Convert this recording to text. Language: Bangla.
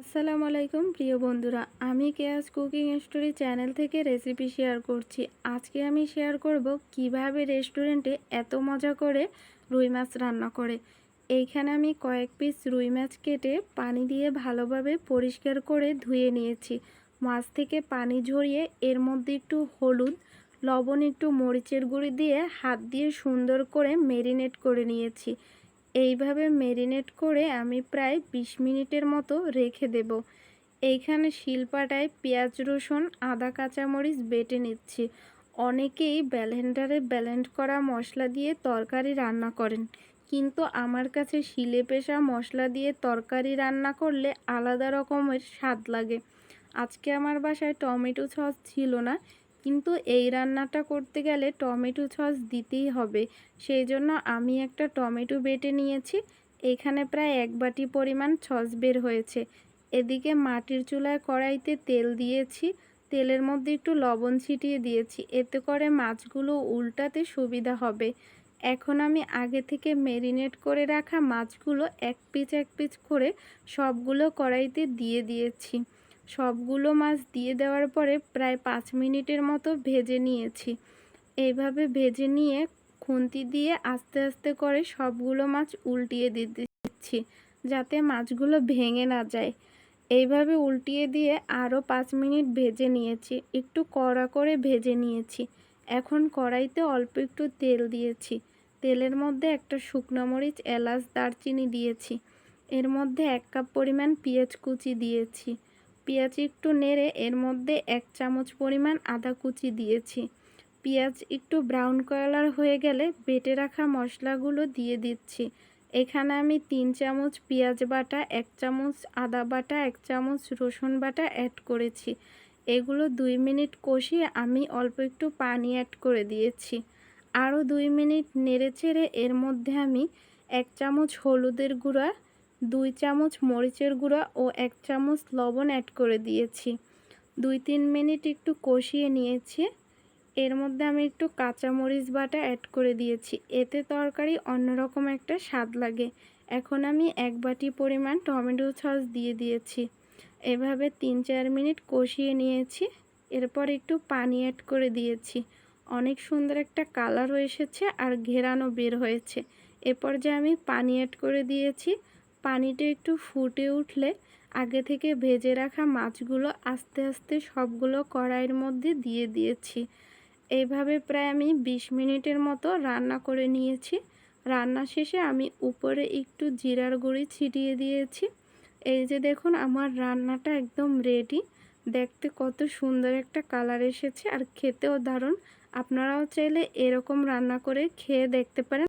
আসসালামু আলাইকুম প্রিয় বন্ধুরা, আমি কেয়াস কুকিং স্টোরি চ্যানেল থেকে রেসিপি শেয়ার করছি। আজকে আমি শেয়ার করব কিভাবে রেস্টুরেন্টে এত মজা করে রুই মাছ রান্না করে। এইখানে আমি কয়েক পিস রুই মাছ কেটে পানি দিয়ে ভালোভাবে পরিষ্কার করে ধুয়ে নিয়েছি। মাছ থেকে পানি ঝরিয়ে এর মধ্যে একটু হলুদ, লবণ, একটু মরিচের গুঁড়ি দিয়ে হাত দিয়ে সুন্দর করে ম্যারিনেট করে নিয়েছি। এইভাবে ম্যারিনেট করে আমি প্রায় 20 মিনিটের মতো রেখে দেব। এইখানে শিলপাটায় পেঁয়াজ, রসুন, আদা, কাঁচামরিচ বেটে নিচ্ছি। অনেকেই ব্লেন্ডারে ব্লেন্ড করা মশলা দিয়ে তরকারি রান্না করেন, কিন্তু আমার কাছে শিলে পেষা মশলা দিয়ে তরকারি রান্না করলে আলাদা রকমের স্বাদ লাগে। আজকে আমার বাসায় টমেটো সস ছিল না, কিন্তু এই রান্নাটা করতে গেলে টমেটো সস দিতেই হবে। সেই জন্য আমি একটা টমেটো বেটে নিয়েছি। এখানে প্রায় 1 বাটি পরিমাণ সস বের হয়েছে। এদিকে মাটির চুলায় কড়াইতে তেল দিয়েছি। তেলের মধ্যে একটু লবণ ছিটিয়ে দিয়েছি, এতে করে মাছগুলো উল্টাতে সুবিধা হবে। এখন আমি আগে থেকে ম্যারিনেট করে রাখা মাছগুলো এক পিচ করে সবগুলো কড়াইতে দিয়ে দিয়েছি। সবগুলো মাছ দিয়ে দেওয়ার পরে প্রায় 5 মিনিটের মতো ভেজে নিয়েছি। এইভাবে ভেজে নিয়ে খুন্তি দিয়ে আস্তে আস্তে করে সবগুলো মাছ উল্টিয়ে দিচ্ছি, যাতে মাছগুলো ভেঙে না যায়। এইভাবে উল্টিয়ে দিয়ে আরও 5 মিনিট ভেজে নিয়েছি, একটু কড়া করে ভেজে নিয়েছি। এখন কড়াইতে অল্প একটু তেল দিয়েছি। তেলের মধ্যে একটা শুকনো মরিচ, এলাচ, দারচিনি দিয়েছি। এর মধ্যে 1 কাপ পরিমাণ পেঁয়াজ কুচি দিয়েছি। পেঁয়াজ একটু নেড়ে এর মধ্যে 1 চামচ পরিমাণ আদা কুচি দিয়েছি। পেঁয়াজ একটু ব্রাউন কালার হয়ে গেলে বেটে রাখা মশলাগুলো দিয়ে দিচ্ছি। এখানে আমি 3 চামচ পেঁয়াজ বাটা, 1 চামচ আদা বাটা, 1 চামচ রসুন বাটা অ্যাড করেছি। এগুলো 2 মিনিট কষিয়ে আমি অল্প একটু পানি অ্যাড করে দিয়েছি। আরও 2 মিনিট নেড়েচেড়ে এর মধ্যে আমি 1 চামচ হলুদের গুঁড়া, 2 চামচ মরিচের গুঁড়া ও 1 চামচ লবণ অ্যাড করে দিয়েছি। 2-3 মিনিট একটু কষিয়ে নিয়েছি। এর মধ্যে আমি একটু কাঁচামরিচ বাটা অ্যাড করে দিয়েছি, এতে তরকারি অন্যরকম একটা স্বাদ লাগে। এখন আমি 1 বাটি পরিমাণ টমেটো সস দিয়ে দিয়েছি। এভাবে 3-4 মিনিট কষিয়ে নিয়েছি। এরপর একটু পানি অ্যাড করে দিয়েছি। অনেক সুন্দর একটা কালারও এসেছে আর ঘেরানো বের হয়েছে। এ পর্যায়ে আমি পানি অ্যাড করে দিয়েছি। পানিটা একটু ফুটে উঠলে আগে থেকে ভেজে রাখা মাছগুলো আস্তে আস্তে সবগুলো কড়াইয়ের মধ্যে দিয়ে দিয়েছি। এইভাবে প্রায় আমি 20 মিনিটের মতো রান্না করে নিয়েছি। রান্না শেষে আমি উপরে একটু জিরার গুঁড়ি ছিটিয়ে দিয়েছি। এই যে দেখুন, আমার রান্নাটা একদম রেডি। দেখতে কত সুন্দর একটা কালার এসেছে আর খেতেও দারুণ। আপনারাও চাইলে এরকম রান্না করে খেয়ে দেখতে পারেন।